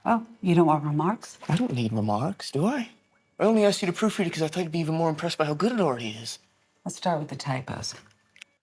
Oh, you don't want remarks? I don't need remarks, do I? I only asked you to proofread it because I thought you'd be even more impressed by how good it already is. Let's start with the typos.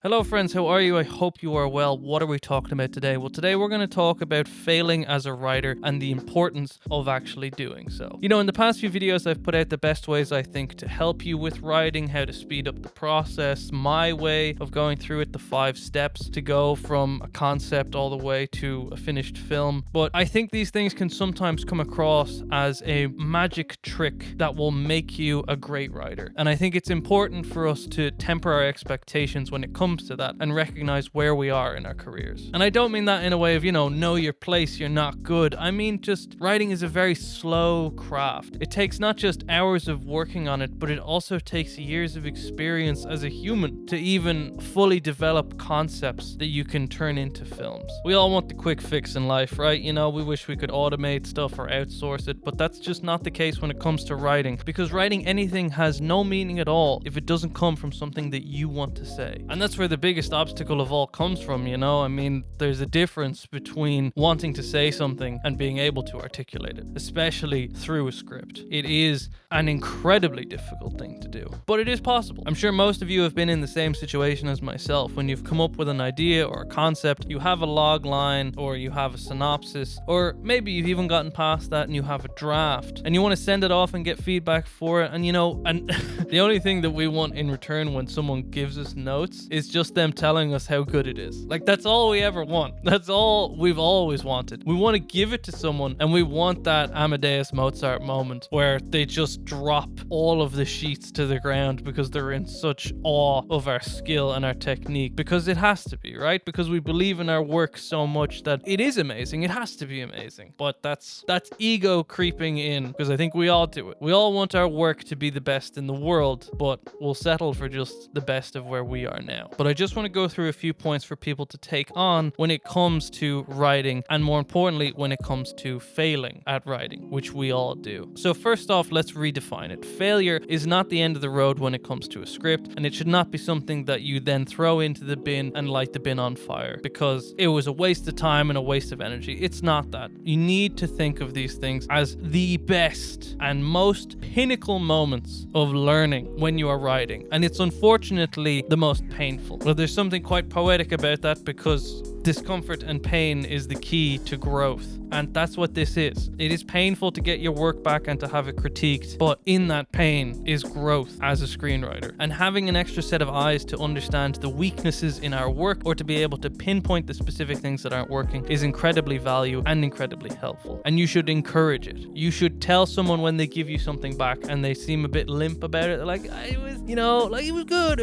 Hello friends, how are you? I hope you are well. What are we talking about today? Well, today we're going to talk about failing as a writer and the importance of actually doing so. You know, in the past few videos I've put out the best ways I think to help you with writing, how to speed up the process, my way of going through it, the 5 steps to go from a concept all the way to a finished film. But I think these things can sometimes come across as a magic trick that will make you a great writer. And I think it's important for us to temper our expectations when it comes to that and recognize where we are in our careers. And I don't mean that in a way of, know your place, you're not good. I mean, just writing is a very slow craft. It takes not just hours of working on it, but it also takes years of experience as a human to even fully develop concepts that you can turn into films. We all want the quick fix in life, right? We wish we could automate stuff or outsource it, but that's just not the case when it comes to writing, because writing anything has no meaning at all if it doesn't come from something that you want to say. And that's where the biggest obstacle of all comes from, I mean, there's a difference between wanting to say something and being able to articulate it, especially through a script. It is an incredibly difficult thing to do, but it is possible. I'm sure most of you have been in the same situation as myself. When you've come up with an idea or a concept, you have a log line or you have a synopsis, or maybe you've even gotten past that and you have a draft and you want to send it off and get feedback for it. And and the only thing that we want in return when someone gives us notes is just them telling us how good it is. Like, that's all we ever want. That's all we've always wanted. We want to give it to someone, and we want that Amadeus Mozart moment where they just drop all of the sheets to the ground because they're in such awe of our skill and our technique, because it has to be, right? Because we believe in our work so much that it is amazing. It has to be amazing. But that's ego creeping in, because I think we all do it. We all want our work to be the best in the world, but we'll settle for just the best of where we are now. But I just want to go through a few points for people to take on when it comes to writing, and more importantly, when it comes to failing at writing, which we all do. So first off, let's redefine it. Failure is not the end of the road when it comes to a script, and it should not be something that you then throw into the bin and light the bin on fire because it was a waste of time and a waste of energy. It's not that. You need to think of these things as the best and most pinnacle moments of learning when you are writing, and it's unfortunately the most painful. Well, there's something quite poetic about that, because discomfort and pain is the key to growth. And that's what this is. It is painful to get your work back and to have it critiqued, but in that pain is growth as a screenwriter. And having an extra set of eyes to understand the weaknesses in our work, or to be able to pinpoint the specific things that aren't working, is incredibly valuable and incredibly helpful. And you should encourage it. You should tell someone when they give you something back and they seem a bit limp about it, like, it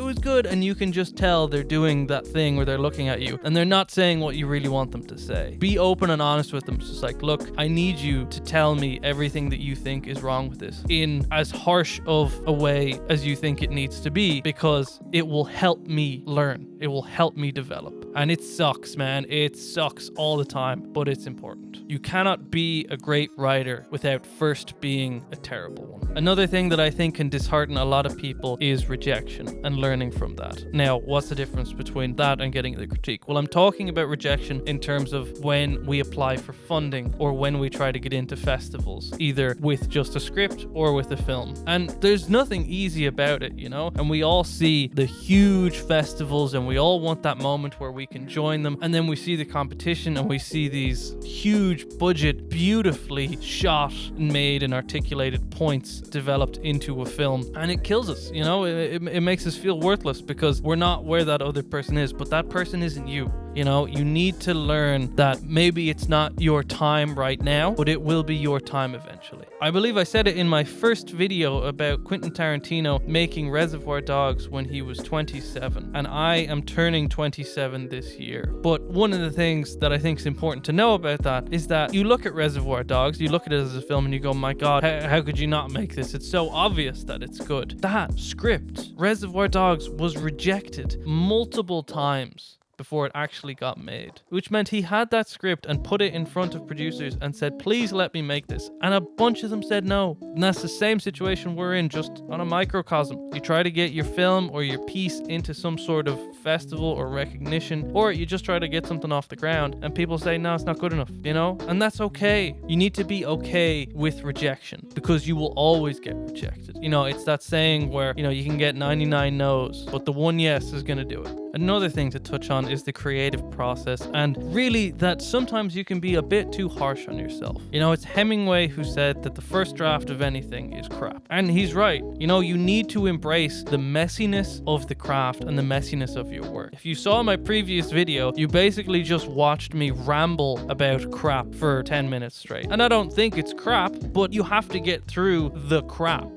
was good. And you can just tell they're doing that thing where they're looking at you and they're not saying what you really want them to say. Be open and honest with them. It's just like, look, I need you to tell me everything that you think is wrong with this in as harsh of a way as you think it needs to be, because it will help me learn. It will help me develop. And it sucks, man. It sucks all the time, but it's important. You cannot be a great writer without first being a terrible one. Another thing that I think can dishearten a lot of people is rejection and learning from that. Now, what's the difference between that and getting the critique? Well, I'm talking about rejection in terms of when we apply for funding or when we try to get into festivals, either with just a script or with a film. And there's nothing easy about it, and we all see the huge festivals and we all want that moment where we can join them. And then we see the competition and we see these huge budget, beautifully shot, made and articulated points developed into a film, and it kills us. It makes us feel worthless because we're not where that other person is, but that person isn't you. You need to learn that maybe it's not your time right now, but it will be your time eventually. I believe I said it in my first video about Quentin Tarantino making Reservoir Dogs when he was 27, and I am turning 27 this year. But one of the things that I think is important to know about that is that you look at Reservoir Dogs, you look at it as a film and you go, my God, how could you not make this? It's so obvious that it's good. That script, Reservoir Dogs, was rejected multiple times before it actually got made, which meant he had that script and put it in front of producers and said, please let me make this. And a bunch of them said no. And that's the same situation we're in, just on a microcosm. You try to get your film or your piece into some sort of festival or recognition, or you just try to get something off the ground and people say, no, it's not good enough, you know? And that's okay. You need to be okay with rejection, because you will always get rejected. You know, it's that saying where, you know, you can get 99 no's, but the one yes is going to do it. Another thing to touch on is the creative process, and really that sometimes you can be a bit too harsh on yourself. You know, it's Hemingway who said that the first draft of anything is crap. And he's right. You know, you need to embrace the messiness of the craft and the messiness of your work. If you saw my previous video, you basically just watched me ramble about crap for 10 minutes straight. And I don't think it's crap, but you have to get through the crap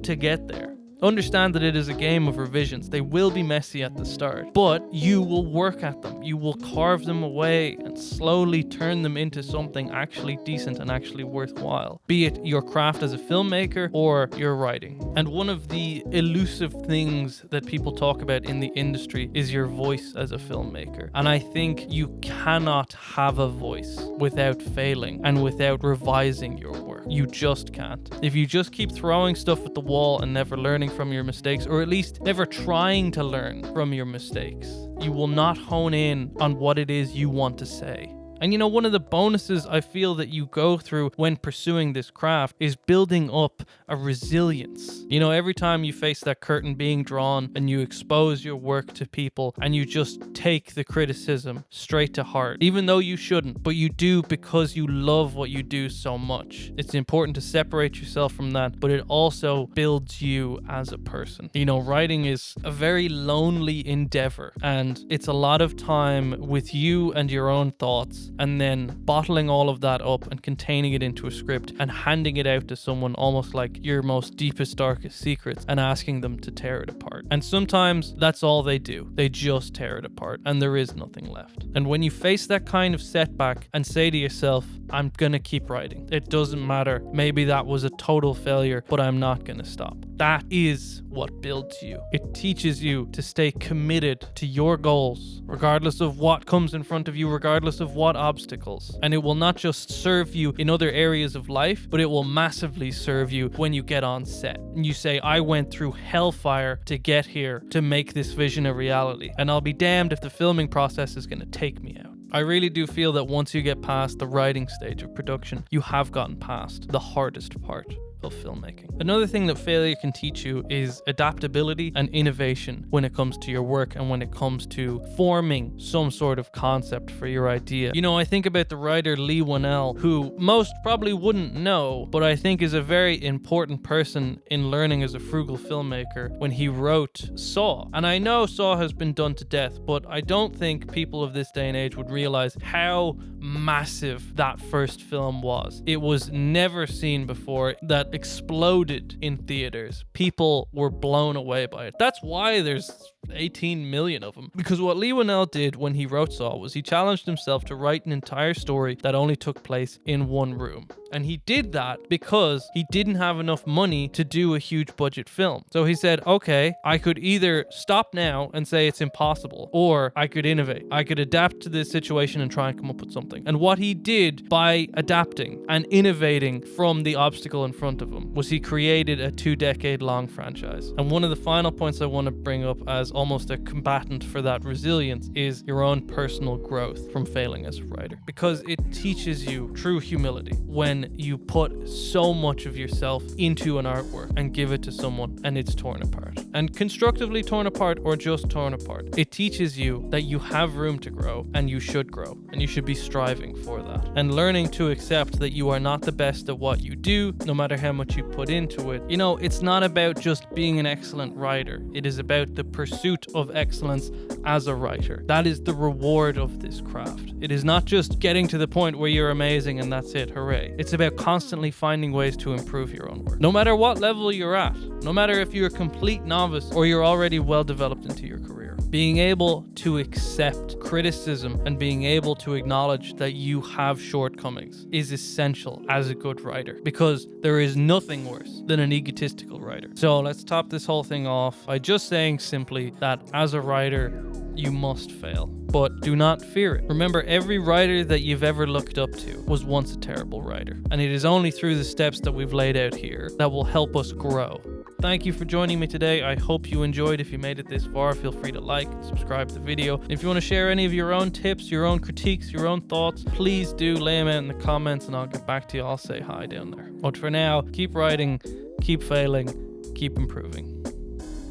to get there. Understand that it is a game of revisions. They will be messy at the start, but you will work at them. You will carve them away and slowly turn them into something actually decent and actually worthwhile, be it your craft as a filmmaker or your writing. And one of the elusive things that people talk about in the industry is your voice as a filmmaker. And I think you cannot have a voice without failing and without revising your work. You just can't. If you just keep throwing stuff at the wall and never learning from your mistakes, or at least never trying to learn from your mistakes, you will not hone in on what it is you want to say. And you know, one of the bonuses I feel that you go through when pursuing this craft is building up a resilience. You know, every time you face that curtain being drawn and you expose your work to people and you just take the criticism straight to heart, even though you shouldn't, but you do because you love what you do so much. It's important to separate yourself from that, but it also builds you as a person. You know, writing is a very lonely endeavor, and it's a lot of time with you and your own thoughts, and then bottling all of that up and containing it into a script and handing it out to someone almost like your most deepest, darkest secrets and asking them to tear it apart. And sometimes that's all they do. They just tear it apart and there is nothing left. And when you face that kind of setback and say to yourself, I'm gonna keep writing. It doesn't matter. Maybe that was a total failure, but I'm not gonna stop. That is what builds you. It teaches you to stay committed to your goals, regardless of what comes in front of you, regardless of what obstacles. And it will not just serve you in other areas of life, but it will massively serve you when you get on set. And you say, I went through hellfire to get here, to make this vision a reality. And I'll be damned if the filming process is gonna take me out. I really do feel that once you get past the writing stage of production, you have gotten past the hardest part of filmmaking. Another thing that failure can teach you is adaptability and innovation when it comes to your work and when it comes to forming some sort of concept for your idea. You know, I think about the writer Leigh, who most probably wouldn't know, but I think is a very important person in learning as a frugal filmmaker when he wrote Saw. And I know Saw has been done to death, but I don't think people of this day and age would realize how massive that first film was. It was never seen before. That exploded in theaters. People were blown away by it. That's why there's 18 million of them. Because what Leigh did when he wrote Saw was he challenged himself to write an entire story that only took place in one room. And he did that because he didn't have enough money to do a huge budget film. So he said, okay, I could either stop now and say it's impossible, or I could innovate. I could adapt to this situation and try and come up with something. And what he did by adapting and innovating from the obstacle in front of him was he created a 2-decade-long franchise. And one of the final points I want to bring up as almost a combatant for that resilience is your own personal growth from failing as a writer. Because it teaches you true humility when you put so much of yourself into an artwork and give it to someone and it's torn apart. And constructively torn apart or just torn apart. It teaches you that you have room to grow and you should grow and you should be striving for that. And learning to accept that you are not the best at what you do, no matter how much you put into it. You know, it's not about just being an excellent writer. It is about the pursuit of excellence as a writer. That is the reward of this craft. It is not just getting to the point where you're amazing and that's it, hooray. It's about constantly finding ways to improve your own work. No matter what level you're at, no matter if you're a complete novice or you're already well developed into your career. Being able to accept criticism and being able to acknowledge that you have shortcomings is essential as a good writer, because there is nothing worse than an egotistical writer. So let's top this whole thing off by just saying simply that as a writer, You must fail. But do not fear it. Remember, every writer that you've ever looked up to was once a terrible writer. And it is only through the steps that we've laid out here that will help us grow. Thank you for joining me today. I hope you enjoyed. If you made it this far, feel free to like and subscribe to the video. If you want to share any of your own tips, your own critiques, your own thoughts, please do lay them out in the comments and I'll get back to you. I'll say hi down there. But for now, keep writing, keep failing, keep improving.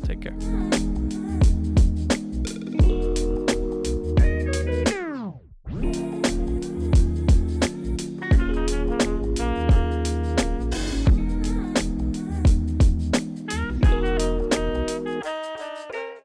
Take care.